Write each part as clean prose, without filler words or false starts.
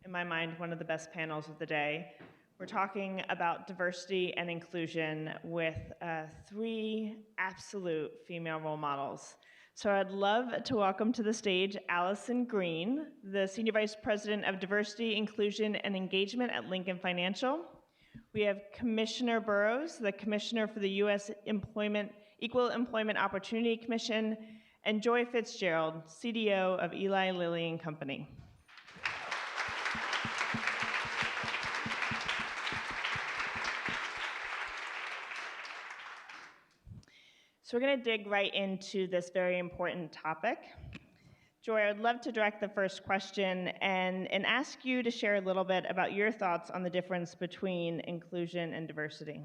in my mind, one of the best panels of the day. We're talking about diversity and inclusion with three absolute female role models. So I'd love to welcome to the stage Allison Green, the Senior Vice President of Diversity, Inclusion, and Engagement at Lincoln Financial. We have Commissioner Burrows, the Commissioner for the U.S. Equal Employment Opportunity Commission, and Joy Fitzgerald, CDO of Eli Lilly and Company. So we're going to dig right into this very important topic. Joy, I would love to direct the first question and ask you to share a little bit about your thoughts on the difference between inclusion and diversity.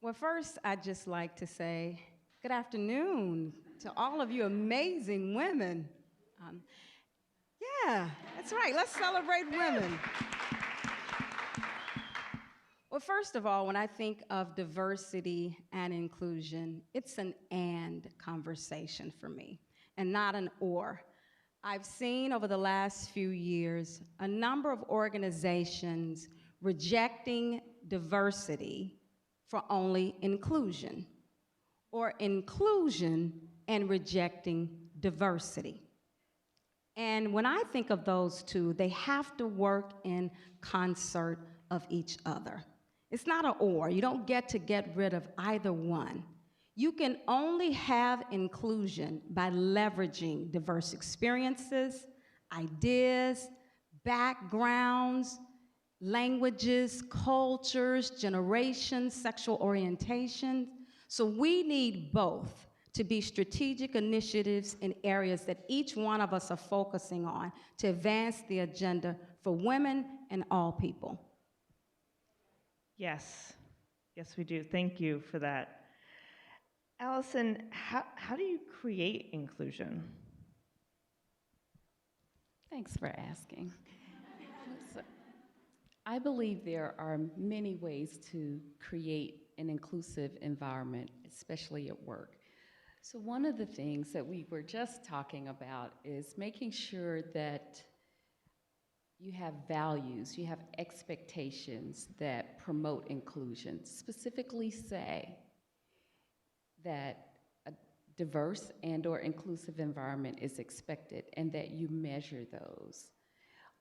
Well, first, I'd just like to say good afternoon to all of you amazing women. Yeah, that's right. Let's celebrate women. Well, first of all, when I think of diversity and inclusion, it's an and conversation for me, and not an or. I've seen over the last few years a number of organizations rejecting diversity for only inclusion, or inclusion and rejecting diversity. And when I think of those two, they have to work in concert of each other. It's not an or. You don't get rid of either one. You can only have inclusion by leveraging diverse experiences, ideas, backgrounds, languages, cultures, generations, sexual orientations. So we need both to be strategic initiatives in areas that each one of us are focusing on to advance the agenda for women and all people. Yes, yes we do. Thank you for that. Allison, how do you create inclusion? Thanks for asking. I believe there are many ways to create an inclusive environment, especially at work. So one of the things that we were just talking about is making sure that you have values, you have expectations that promote inclusion. Specifically say that a diverse and/or inclusive environment is expected and that you measure those.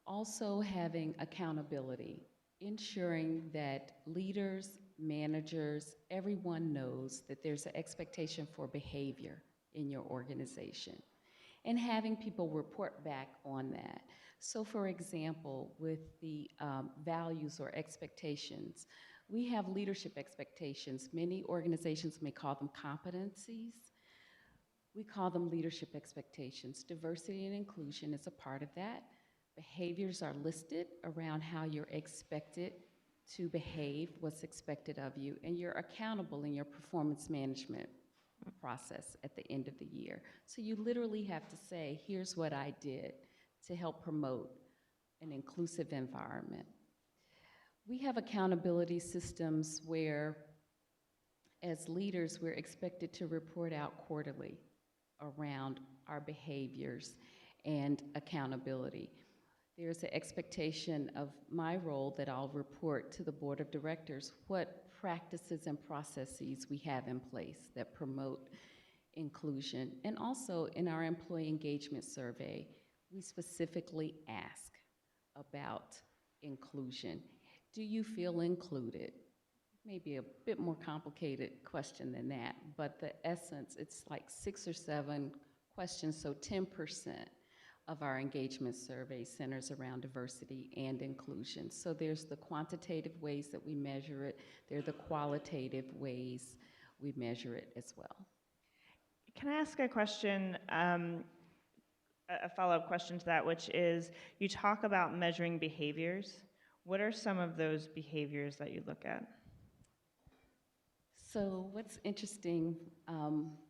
Also having accountability, ensuring that leaders, managers, everyone knows that there's an expectation for behavior in your organization, and having people report back on that. So for example, with the values or expectations, we have leadership expectations. Many organizations may call them competencies. We call them leadership expectations. Diversity and inclusion is a part of that. Behaviors are listed around how you're expected to behave, what's expected of you, and you're accountable in your performance management process at the end of the year. So you literally have to say, here's what I did to help promote an inclusive environment. We have accountability systems where, as leaders, we're expected to report out quarterly around our behaviors and accountability. There's an expectation of my role that I'll report to the board of directors what practices and processes we have in place that promote inclusion. And also in our employee engagement survey, we specifically ask about inclusion. Do you feel included? Maybe a bit more complicated question than that, but the essence, it's like 6 or 7 questions, so 10% of our engagement survey centers around diversity and inclusion. So there's the quantitative ways that we measure it, there are the qualitative ways we measure it as well. Can I ask a question, a follow-up question to that, which is, you talk about measuring behaviors. What are some of those behaviors that you look at? So what's interesting,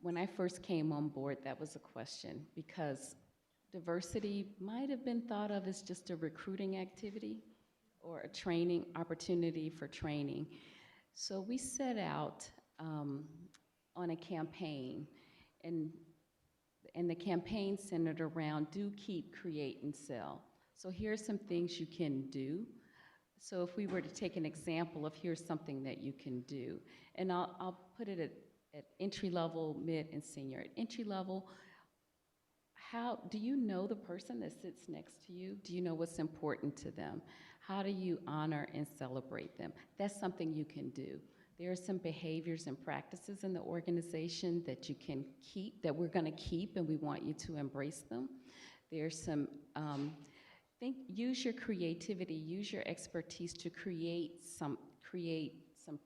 when I first came on board, that was a question, because diversity might have been thought of as just a recruiting activity or a training opportunity for training. So we set out on a campaign, and the campaign centered around do, keep, create, and sell. So here are some things you can do. So if we were to take an example of here's something that you can do, and I'll put it at entry level, mid, and senior. At entry level, how do you know the person that sits next to you? Do you know what's important to them? How do you honor and celebrate them? That's something you can do. There are some behaviors and practices in the organization that you can keep, that we're going to keep, and we want you to embrace them. There's some, use your creativity, use your expertise to create some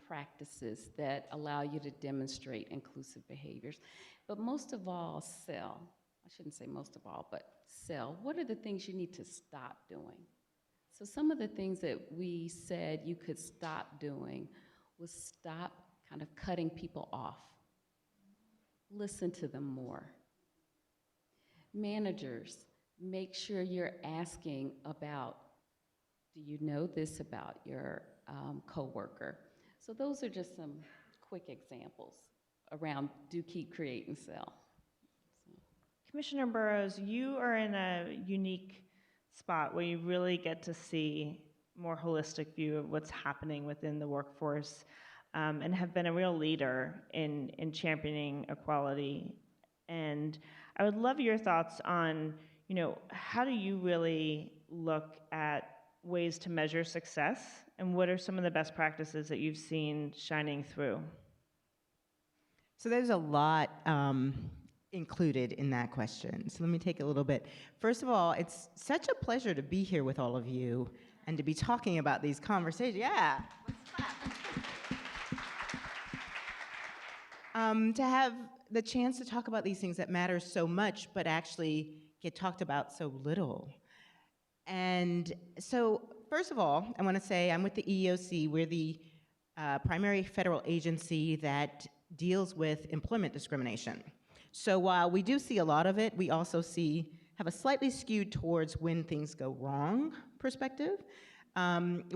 practices that allow you to demonstrate inclusive behaviors. But most of all, sell. I shouldn't say most of all, but sell. What are the things you need to stop doing? So some of the things that we said you could stop doing was stop kind of cutting people off. Listen to them more. Managers, make sure you're asking about, do you know this about your coworker? So those are just some quick examples around do, keep, create, and sell. Commissioner Burrows, you are in a unique spot where you really get to see more holistic view of what's happening within the workforce, and have been a real leader in championing equality. And I would love your thoughts on, how do you really look at ways to measure success, and what are some of the best practices that you've seen shining through? So there's a lot included in that question. So let me take a little bit. First of all, it's such a pleasure to be here with all of you and to be talking about these conversations. Yeah. To have the chance to talk about these things that matter so much, but actually get talked about so little. And so, first of all, I want to say I'm with the EEOC. We're the primary federal agency that deals with employment discrimination. So while we do see a lot of it, we also have a slightly skewed towards when things go wrong perspective.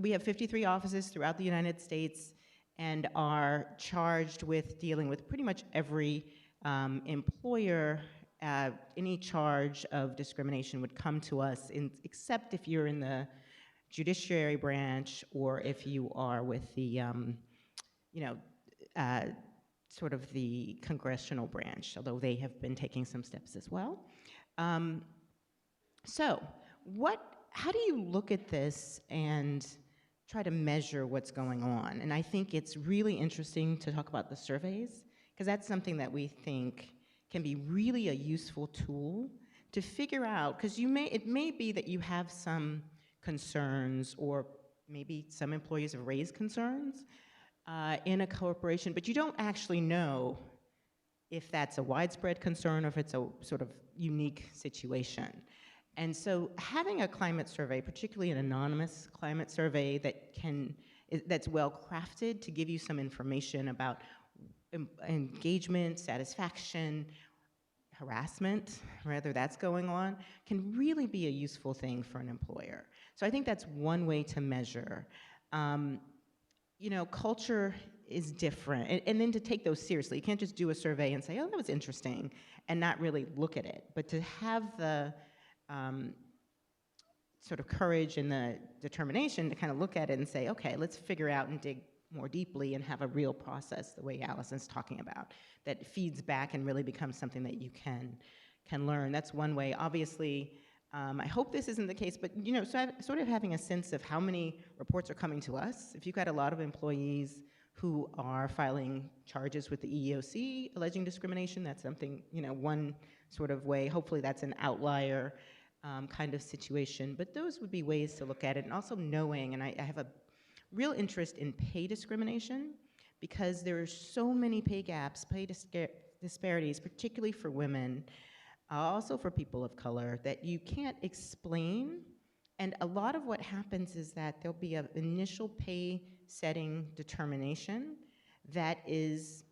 We have 53 offices throughout the United States and are charged with dealing with pretty much every employer. Any charge of discrimination would come to us, except if you're in the judiciary branch or if you are with the, sort of the congressional branch, although they have been taking some steps as well. How do you look at this and try to measure what's going on? And I think it's really interesting to talk about the surveys, because that's something that we think can be really a useful tool to figure out, because it may be that you have some concerns, or maybe some employees have raised concerns in a corporation, but you don't actually know if that's a widespread concern or if it's a sort of unique situation. And so having a climate survey, particularly an anonymous climate survey that's well crafted to give you some information about engagement, satisfaction, harassment, whether that's going on, can really be a useful thing for an employer. So I think that's one way to measure. Culture is different, and then to take those seriously. You can't just do a survey and say, oh, that was interesting, and not really look at it. But to have the sort of courage and the determination to kind of look at it and say, okay, let's figure out and dig more deeply and have a real process, the way Allison's talking about, that feeds back and really becomes something that you can learn. That's one way. Obviously, I hope this isn't the case, but sort of having a sense of how many reports are coming to us. If you've got a lot of employees who are filing charges with the EEOC alleging discrimination, that's something, one sort of way. Hopefully that's an outlier kind of situation, but those would be ways to look at it. And also knowing, and I have a real interest in pay discrimination, because there are so many pay gaps, pay disparities, particularly for women, also for people of color, that you can't explain. And a lot of what happens is that there'll be an initial pay setting determination that is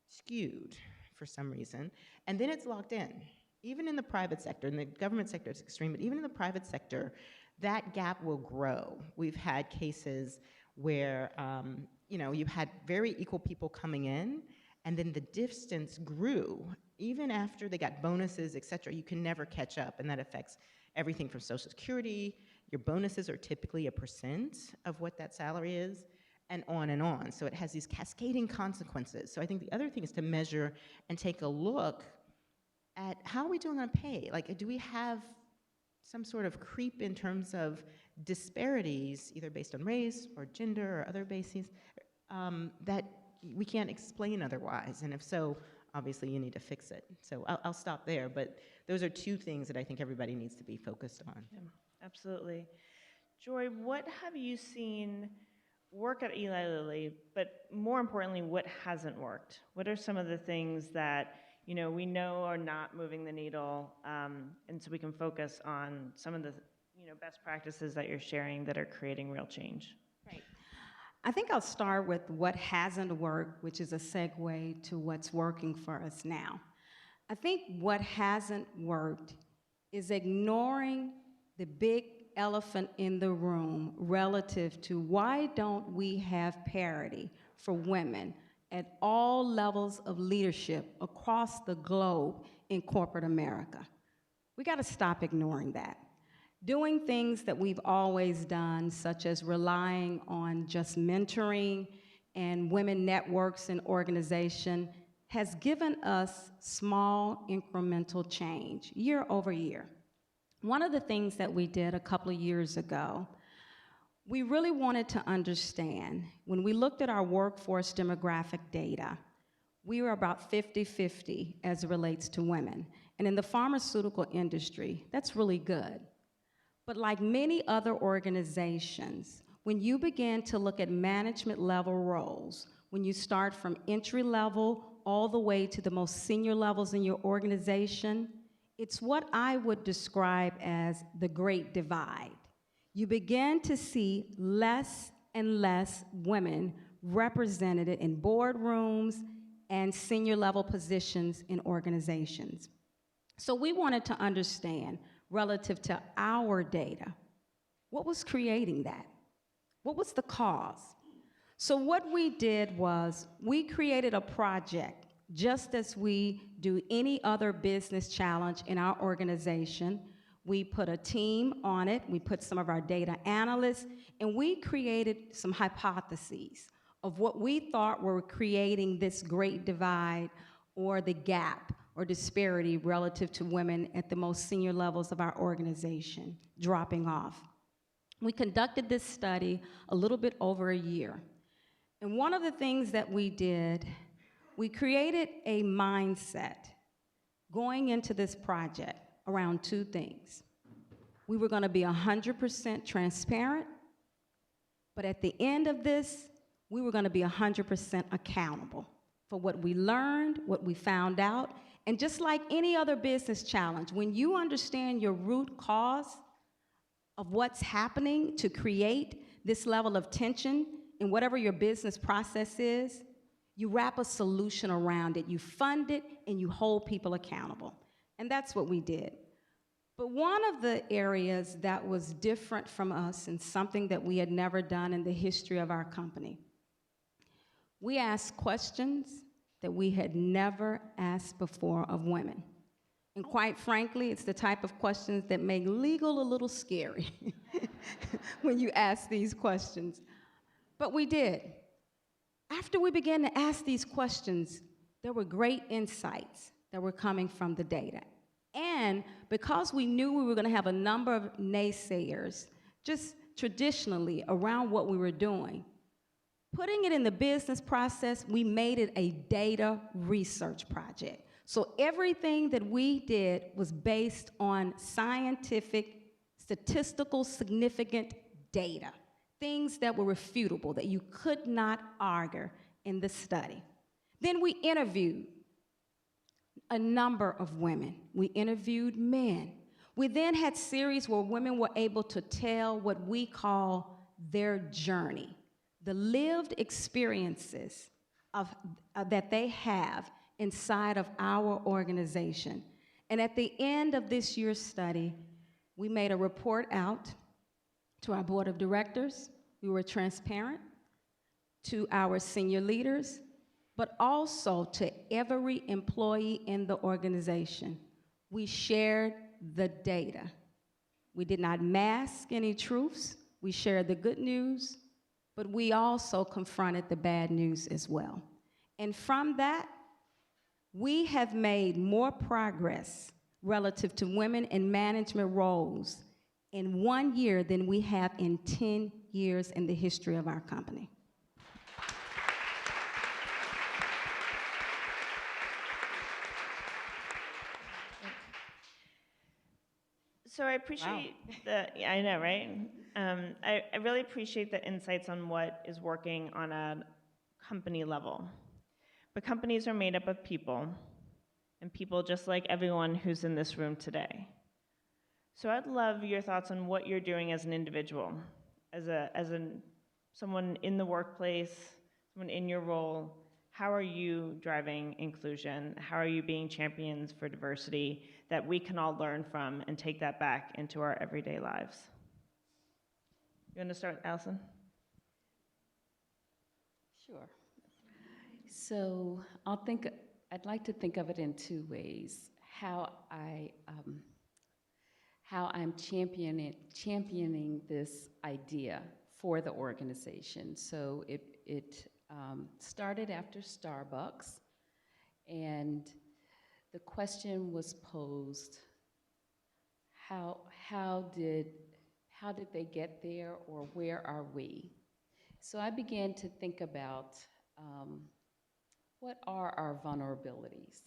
skewed for some reason, and then it's locked in. Even in the private sector, in the government sector it's extreme, but even in the private sector, that gap will grow. We've had cases where you've had very equal people coming in, and then the distance grew. Even after they got bonuses, et cetera, you can never catch up, and that affects everything from Social Security, Your bonuses are typically a percent of what that salary is, and on and on. So it has these cascading consequences. So I think the other thing is to measure and take a look at how are we doing on pay? Like, do we have some sort of creep in terms of disparities, either based on race or gender or other bases, that we can't explain otherwise? And if so, obviously you need to fix it. So I'll stop there, but those are two things that I think everybody needs to be focused on. Yeah, absolutely. Joy, what have you seen work at Eli Lilly, but more importantly, what hasn't worked? What are some of the things that we know are not moving the needle, and so we can focus on some of the best practices that you're sharing that are creating real change? Right. I think I'll start with what hasn't worked, which is a segue to what's working for us now. I think what hasn't worked is ignoring the big elephant in the room relative to why don't we have parity for women at all levels of leadership across the globe in corporate America. We got to stop ignoring that. Doing things that we've always done, such as relying on just mentoring and women networks and organization, has given us small incremental change year over year. One of the things that we did a couple of years ago, we really wanted to understand, when we looked at our workforce demographic data, we were about 50-50 as it relates to women. And in the pharmaceutical industry, that's really good. But like many other organizations, when you begin to look at management level roles, when you start from entry level all the way to the most senior levels in your organization, it's what I would describe as the Great Divide. You begin to see less and less women represented in boardrooms and senior level positions in organizations. So we wanted to understand, relative to our data, what was creating that? What was the cause? So what we did was we created a project, just as we do any other business challenge in our organization. We put a team on it, we put some of our data analysts, and we created some hypotheses of what we thought were creating this great divide or the gap or disparity relative to women at the most senior levels of our organization dropping off. We conducted this study a little bit over a year. And one of the things that we did, we created a mindset going into this project around two things. We were going to be 100% transparent, but at the end of this, we were going to be 100% accountable for what we learned, what we found out. And just like any other business challenge, when you understand your root cause of what's happening to create this level of tension in whatever your business process is, you wrap a solution around it, you fund it, and you hold people accountable. And that's what we did. But one of the areas that was different from us and something that we had never done in the history of our company, we asked questions that we had never asked before of women. And quite frankly, it's the type of questions that make legal a little scary when you ask these questions. But we did. After we began to ask these questions, there were great insights that were coming from the data. And because we knew we were going to have a number of naysayers, just traditionally around what we were doing, putting it in the business process, we made it a data research project. So everything that we did was based on scientific, statistical significant data, things that were refutable, that you could not argue in the study. Then we interviewed a number of women. We interviewed men. We then had series where women were able to tell what we call their journey, the lived experiences that they have inside of our organization. And at the end of this year's study, we made a report out to our board of directors. We were transparent to our senior leaders, but also to every employee in the organization. We shared the data. We did not mask any truths. We shared the good news, but we also confronted the bad news as well. And from that, we have made more progress relative to women in management roles in 1 year than we have in 10 years in the history of our company. So I appreciate yeah, I know, right? I really appreciate the insights on what is working on a company level. But companies are made up of people, and people just like everyone who's in this room today. So I'd love your thoughts on what you're doing as an individual, someone in the workplace, someone in your role. How are you driving inclusion? How are you being champions for diversity that we can all learn from and take that back into our everyday lives? You want to start, Allison? Sure. So I'd like to think of it in two ways. How I'm championing this idea for the organization. So it started after Starbucks, and the question was posed: how did they get there, or where are we? So I began to think about what are our vulnerabilities?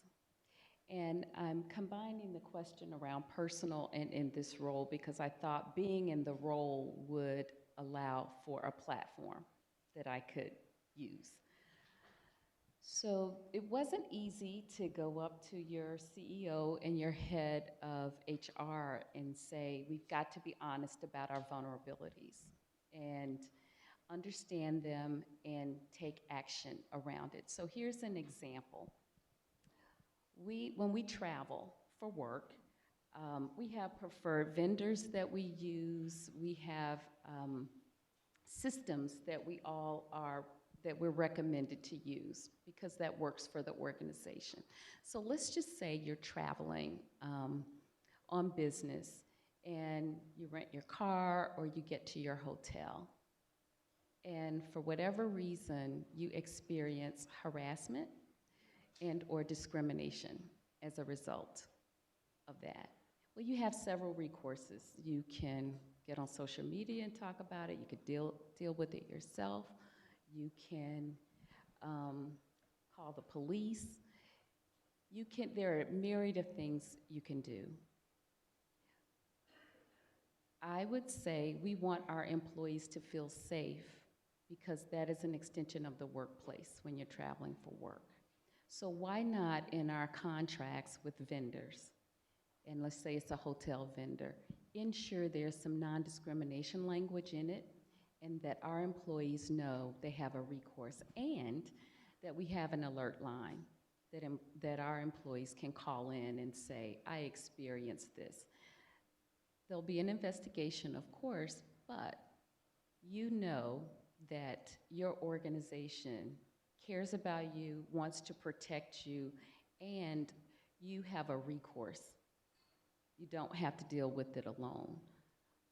And I'm combining the question around personal and in this role because I thought being in the role would allow for a platform that I could use. So it wasn't easy to go up to your CEO and your head of HR and say, we've got to be honest about our vulnerabilities and understand them and take action around it. So here's an example. When we travel for work, we have preferred vendors that we use. We have systems that we're recommended to use because that works for the organization. So let's just say you're traveling on business and you rent your car or you get to your hotel. And for whatever reason, you experience harassment and or discrimination as a result of that. Well, you have several recourses. You can get on social media and talk about it. You could deal with it yourself. You can call the police. There are a myriad of things you can do. I would say we want our employees to feel safe because that is an extension of the workplace when you're traveling for work. So why not in our contracts with vendors, and let's say it's a hotel vendor, ensure there's some non-discrimination language in it and that our employees know they have a recourse and that we have an alert line that our employees can call in and say, I experienced this. There'll be an investigation, of course, but you know that your organization cares about you, wants to protect you, and you have a recourse. You don't have to deal with it alone.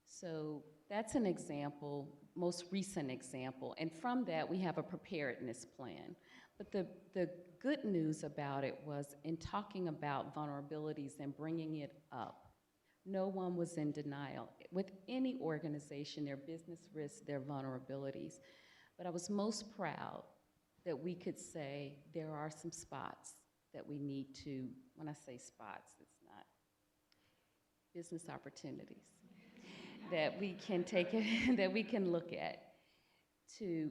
So that's an example, most recent example, and from that we have a preparedness plan. But the good news about it was in talking about vulnerabilities and bringing it up, no one was in denial. With any organization, their business risks, their vulnerabilities. But I was most proud that we could say there are some spots that we need to, when I say spots, it's not business opportunities, that we can take it, that we can look at to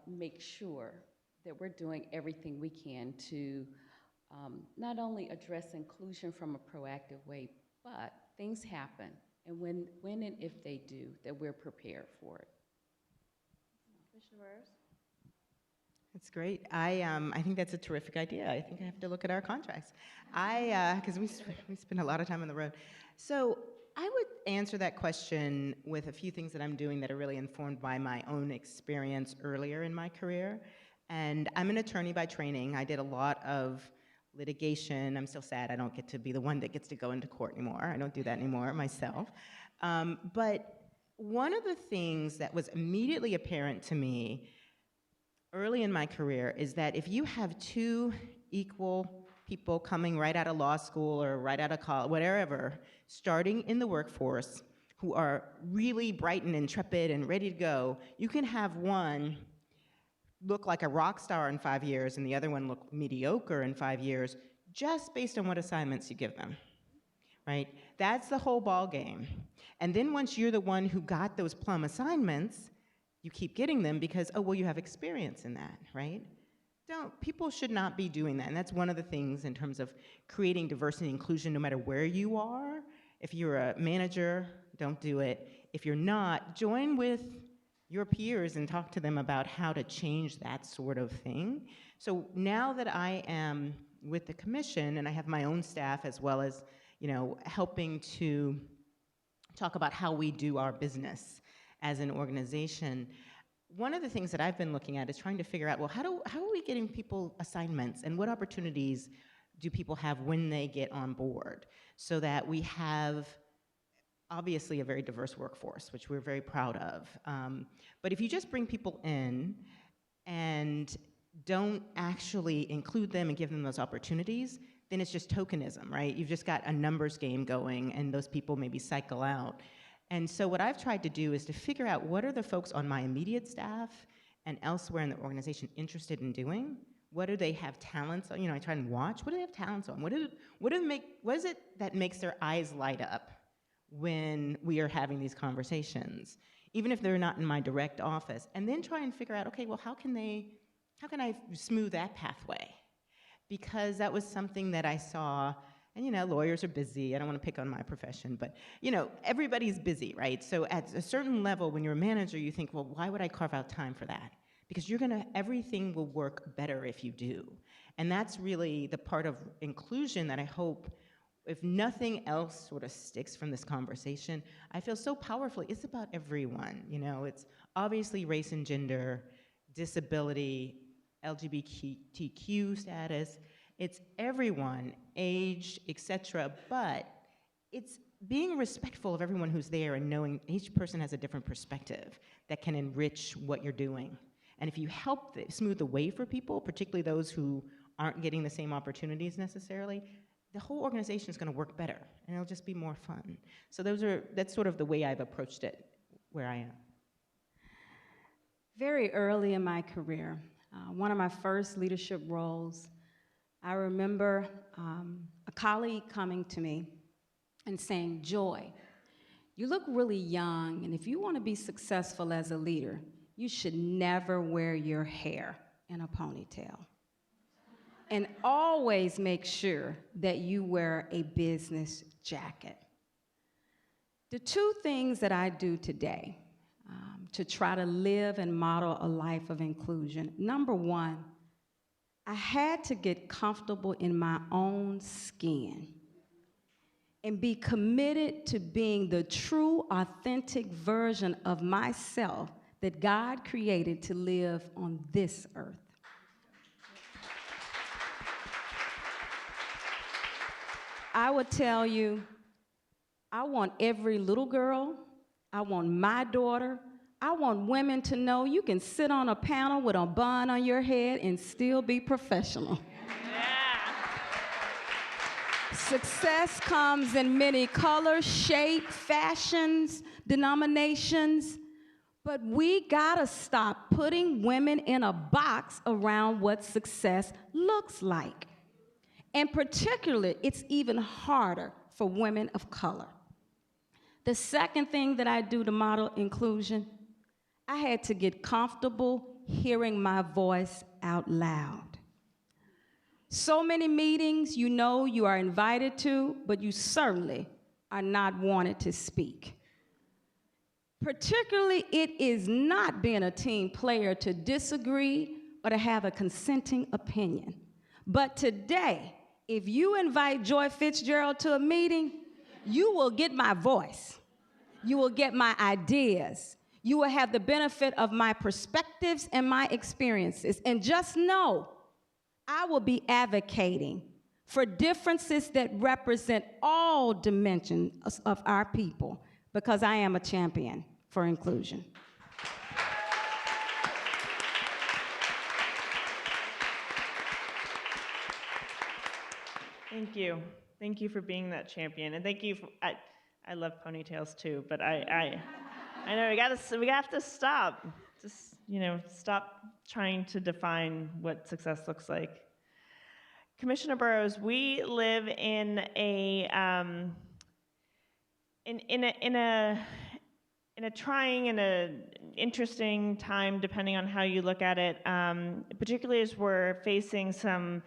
make sure that we're doing everything we can to not only address inclusion from a proactive way, but things happen, and when and if they do, that we're prepared for it. Commissioner Burrows? That's great. I think that's a terrific idea. I think I have to look at our contracts. Because we spend a lot of time on the road. So I would answer that question with a few things that I'm doing that are really informed by my own experience earlier in my career. And I'm an attorney by training. I did a lot of litigation. I'm still sad I don't get to be the one that gets to go into court anymore. I don't do that anymore myself. But one of the things that was immediately apparent to me early in my career is that if you have two equal people coming right out of law school or right out of college, whatever, starting in the workforce, who are really bright and intrepid and ready to go, you can have one look like a rock star in 5 years and the other one look mediocre in 5 years, just based on what assignments you give them, right? That's the whole ball game. And then once you're the one who got those plum assignments, you keep getting them because, oh, well, you have experience in that, right? People should not be doing that. And that's one of the things in terms of creating diversity and inclusion, no matter where you are. If you're a manager, don't do it. If you're not, join with your peers and talk to them about how to change that sort of thing. So now that I am with the commission and I have my own staff as well as, helping to talk about how we do our business as an organization, one of the things that I've been looking at is trying to figure out, well, how are we getting people assignments and what opportunities do people have when they get on board so that we have obviously a very diverse workforce, which we're very proud of. But if you just bring people in and don't actually include them and give them those opportunities, then it's just tokenism, right? You've just got a numbers game going and those people maybe cycle out. And so what I've tried to do is to figure out what are the folks on my immediate staff and elsewhere in the organization interested in doing? What do they have talents on? I try and watch. What do they have talents on? What is it that makes their eyes light up when we are having these conversations, even if they're not in my direct office? And then try and figure out, okay, well, how can I smooth that pathway? Because that was something that I saw. And lawyers are busy. I don't want to pick on my profession, but everybody's busy, right? So at a certain level, when you're a manager, you think, well, why would I carve out time for that? Because everything will work better if you do. And that's really the part of inclusion that I hope, if nothing else sort of sticks from this conversation, I feel so powerfully, it's about everyone. It's obviously race and gender, disability, LGBTQ status. It's everyone, age, etc., but it's being respectful of everyone who's there and knowing each person has a different perspective that can enrich what you're doing. And if you help smooth the way for people, particularly those who aren't getting the same opportunities necessarily, the whole organization is going to work better, and it'll just be more fun. So that's sort of the way I've approached it where I am. Very early in my career, one of my first leadership roles, I remember a colleague coming to me and saying, "Joy, you look really young, and if you want to be successful as a leader, you should never wear your hair in a ponytail. And always make sure that you wear a business jacket." The two things that I do today to try to live and model a life of inclusion, number one, I had to get comfortable in my own skin and be committed to being the true, authentic version of myself that God created to live on this earth. I would tell you, I want every little girl, I want my daughter, I want women to know you can sit on a panel with a bun on your head and still be professional. Success comes in many colors, shapes, fashions, denominations, but we gotta stop putting women in a box around what success looks like. And particularly, it's even harder for women of color. The second thing that I do to model inclusion, I had to get comfortable hearing my voice out loud. So many meetings you know you are invited to, but you certainly are not wanted to speak. Particularly, it is not being a team player to disagree or to have a consenting opinion. But today, if you invite Joy Fitzgerald to a meeting, you will get my voice. You will get my ideas. You will have the benefit of my perspectives and my experiences. And just know, I will be advocating for differences that represent all dimensions of our people. because I am a champion for inclusion. Thank you. Thank you for being that champion, and thank you for. I love ponytails too, but I know we have to stop. Just stop trying to define what success looks like. Commissioner Burrows, we live in a trying and a interesting time, depending on how you look at it. Particularly as we're facing some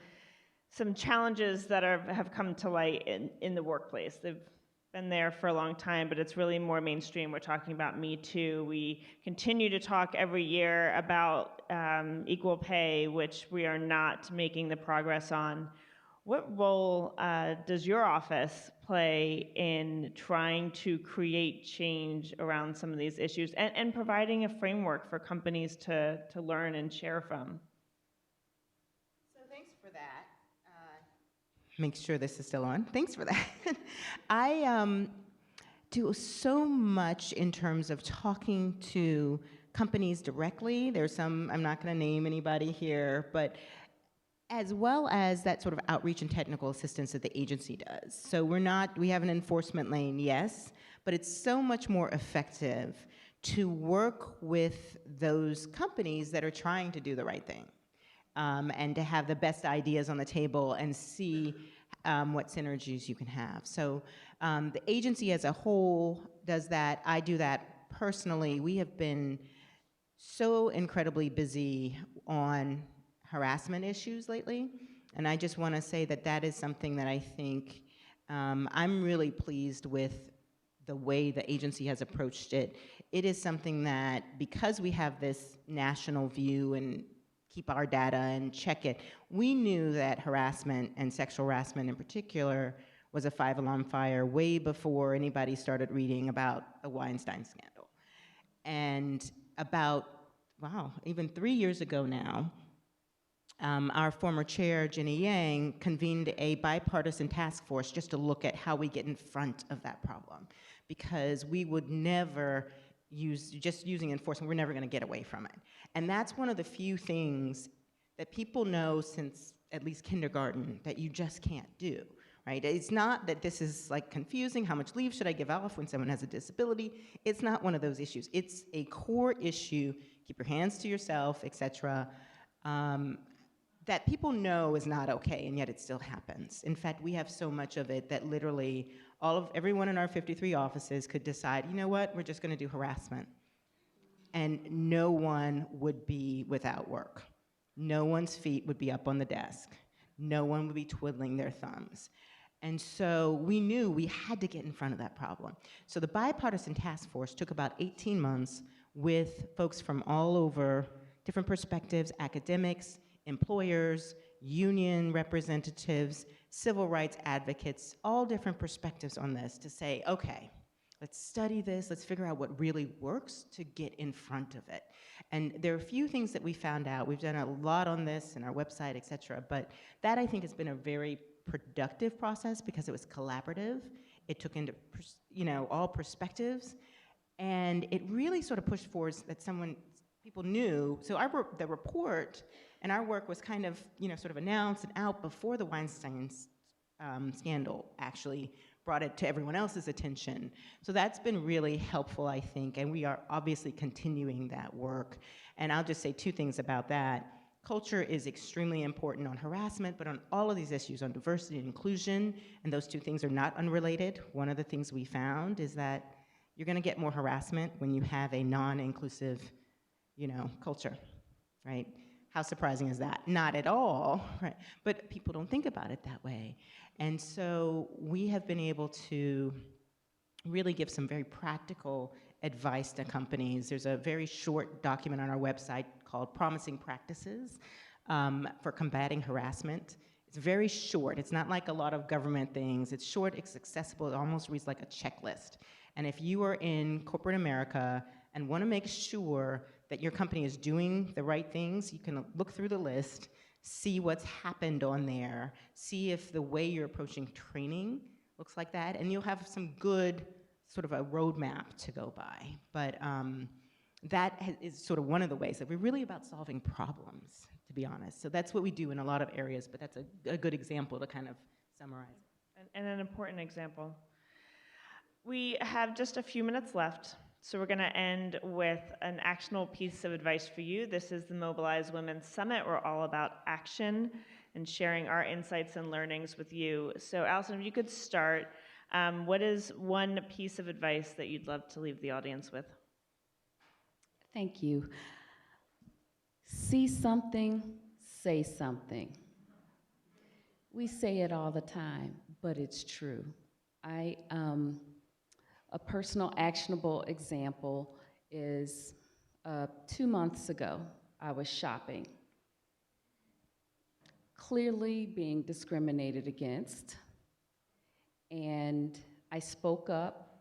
challenges that have come to light in the workplace. They've been there for a long time, but it's really more mainstream. We're talking about Me Too. We continue to talk every year about equal pay, which we are not making the progress on. What role does your office play in trying to create change around some of these issues and providing a framework for companies to learn and share from? So thanks for that. Make sure this is still on. Thanks for that. I do so much in terms of talking to companies directly. There's some, I'm not going to name anybody here, but as well as that sort of outreach and technical assistance that the agency does. So we have an enforcement lane, yes, but it's so much more effective to work with those companies that are trying to do the right thing. And to have the best ideas on the table and see what synergies you can have. So the agency as a whole does that. I do that personally. We have been so incredibly busy on harassment issues lately, and I just want to say that that is something that I think I'm really pleased with the way the agency has approached it. It is something that, because we have this national view and keep our data and check it, we knew that harassment and sexual harassment in particular was a five-alarm fire way before anybody started reading about the Weinstein scandal. And about, even 3 years ago now, our former chair, Ginny Yang, convened a bipartisan task force just to look at how we get in front of that problem. Because we would never just using enforcement, we're never going to get away from it. And that's one of the few things that people know since at least kindergarten that you just can't do, right? It's not that this is like confusing, how much leave should I give off when someone has a disability? It's not one of those issues. It's a core issue, keep your hands to yourself, et cetera, that people know is not okay, and yet it still happens. In fact, we have so much of it that literally everyone in our 53 offices could decide, you know what, we're just gonna do harassment. And no one would be without work. No one's feet would be up on the desk. No one would be twiddling their thumbs. And so we knew we had to get in front of that problem. So the bipartisan task force took about 18 months with folks from all over, different perspectives, academics, employers, union representatives, civil rights advocates, all different perspectives on this to say, okay, let's study this, let's figure out what really works to get in front of it. And there are a few things that we found out. We've done a lot on this in our website, et cetera, but that I think has been a very productive process because it was collaborative. It took into all perspectives, and it really sort of pushed forward that people knew. So the report and our work was kind of, sort of announced and out before the Weinstein scandal actually brought it to everyone else's attention. So that's been really helpful, I think, and we are obviously continuing that work. And I'll just say two things about that. Culture is extremely important on harassment, but on all of these issues, on diversity and inclusion, and those two things are not unrelated. One of the things we found is that you're gonna get more harassment when you have a non-inclusive, culture, right? How surprising is that? Not at all, right? But people don't think about it that way. And so we have been able to really give some very practical advice to companies. There's a very short document on our website called Promising Practices for Combating Harassment. It's very short. It's not like a lot of government things. It's short, it's accessible, it almost reads like a checklist. And if you are in corporate America and want to make sure that your company is doing the right things, you can look through the list, see what's happened on there, see if the way you're approaching training looks like that, and you'll have some good sort of a roadmap to go by. But is sort of one of the ways that we're really about solving problems, to be honest. So that's what we do in a lot of areas, but that's a good example to kind of summarize. And an important example. We have just a few minutes left, so we're going to end with an actionable piece of advice for you. This is the Mobilize Women's Summit. We're all about action and sharing our insights and learnings with you. So Allison, if you could start, what is one piece of advice that you'd love to leave the audience with? Thank you. See something, say something. We say it all the time, but it's true. A personal actionable example is 2 months ago, I was shopping, clearly being discriminated against, and I spoke up.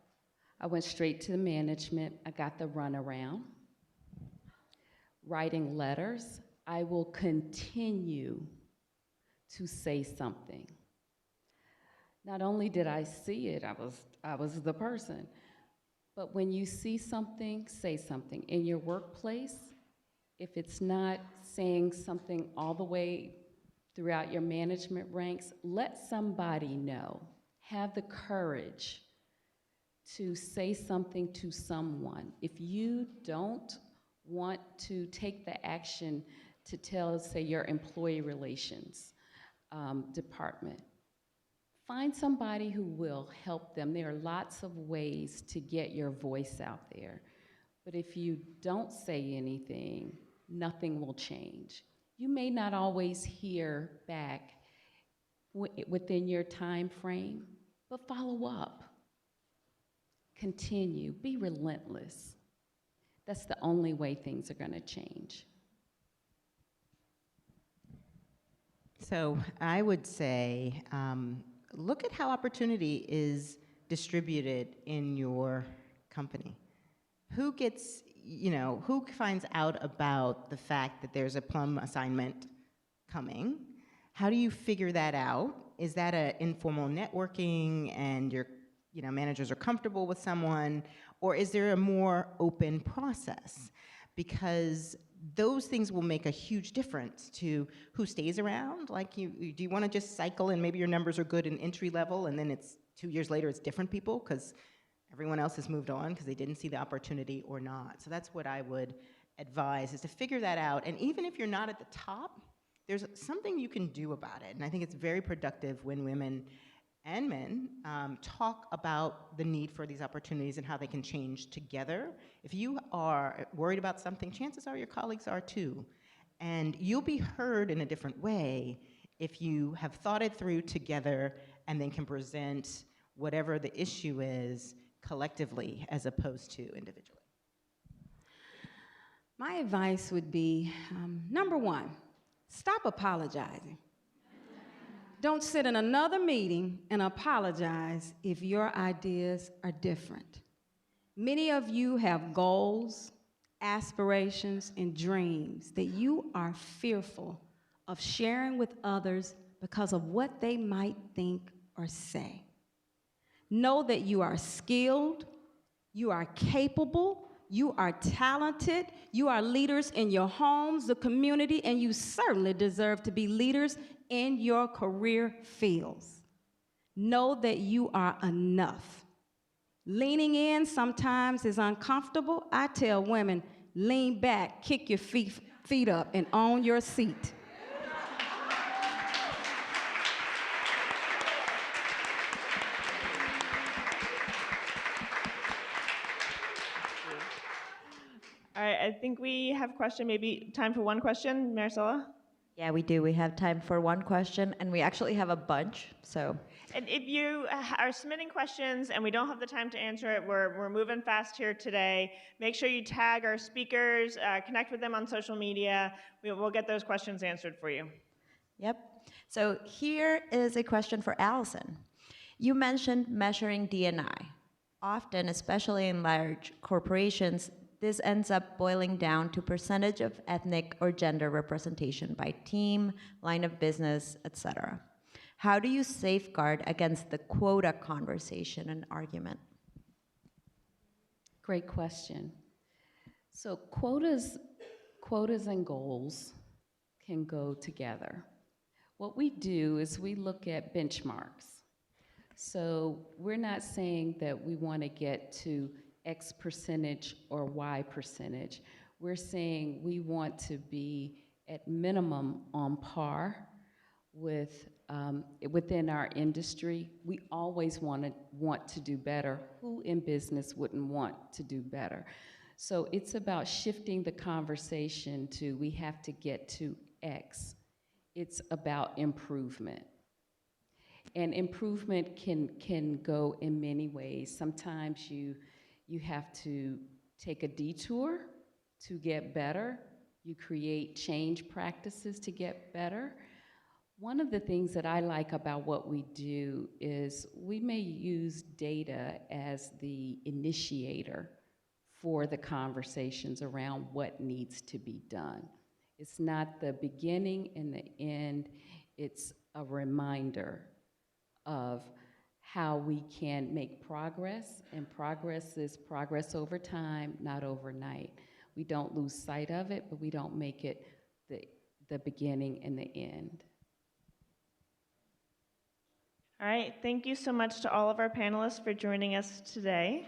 I went straight to the management. I got the runaround. Writing letters, I will continue to say something. Not only did I see it, I was the person. But when you see something, say something. In your workplace, if it's not saying something all the way throughout your management ranks, let somebody know. Have the courage to say something to someone. If you don't want to take the action to tell, say, your employee relations department, find somebody who will help them. There are lots of ways to get your voice out there. But if you don't say anything, nothing will change. You may not always hear back within your time frame, but follow up. Continue. Be relentless. That's the only way things are going to change. So I would say, look at how opportunity is distributed in your company. Who gets, who finds out about the fact that there's a plum assignment coming? How do you figure that out? Is that an informal networking and your managers are comfortable with someone? Or is there a more open process? Because those things will make a huge difference to who stays around. Like, do you want to just cycle and maybe your numbers are good in entry level and then it's 2 years later it's different people because everyone else has moved on because they didn't see the opportunity or not. So that's what I would advise, is to figure that out. And even if you're not at the top, there's something you can do about it. And I think it's very productive when women and men talk about the need for these opportunities and how they can change together. If you are worried about something, chances are your colleagues are too. And you'll be heard in a different way if you have thought it through together and then can present whatever the issue is collectively as opposed to individually. My advice would be, number one, stop apologizing. Don't sit in another meeting and apologize if your ideas are different. Many of you have goals, aspirations, and dreams that you are fearful of sharing with others because of what they might think or say. Know that you are skilled, you are capable, you are talented, you are leaders in your homes, the community, and you certainly deserve to be leaders in your career fields. Know that you are enough. Leaning in sometimes is uncomfortable. I tell women, lean back, kick your feet up, and own your seat. All right, I think we have a question, maybe time for one question. Maricela? Yeah, we do. We have time for one question, and we actually have a bunch, so. And if you are submitting questions and we don't have the time to answer it, we're moving fast here today. Make sure you tag our speakers, connect with them on social media. We'll get those questions answered for you. Yep. So here is a question for Allison. You mentioned measuring D&I. Often, especially in large corporations, this ends up boiling down to percentage of ethnic or gender representation by team, line of business, etc. How do you safeguard against the quota conversation and argument? Great question. So quotas and goals can go together. What we do is we look at benchmarks. So we're not saying that we want to get to X percentage or Y percentage. We're saying we want to be at minimum on par with within our industry. We always want to do better. Who in business wouldn't want to do better? So it's about shifting the conversation to we have to get to X. It's about improvement. And improvement can go in many ways. Sometimes you have to take a detour to get better. You create change practices to get better. One of the things that I like about what we do is we may use data as the initiator for the conversations around what needs to be done. It's not the beginning and the end, it's a reminder of how we can make progress, and progress is progress over time, not overnight. We don't lose sight of it, but we don't make it the beginning and the end. All right, thank you so much to all of our panelists for joining us today.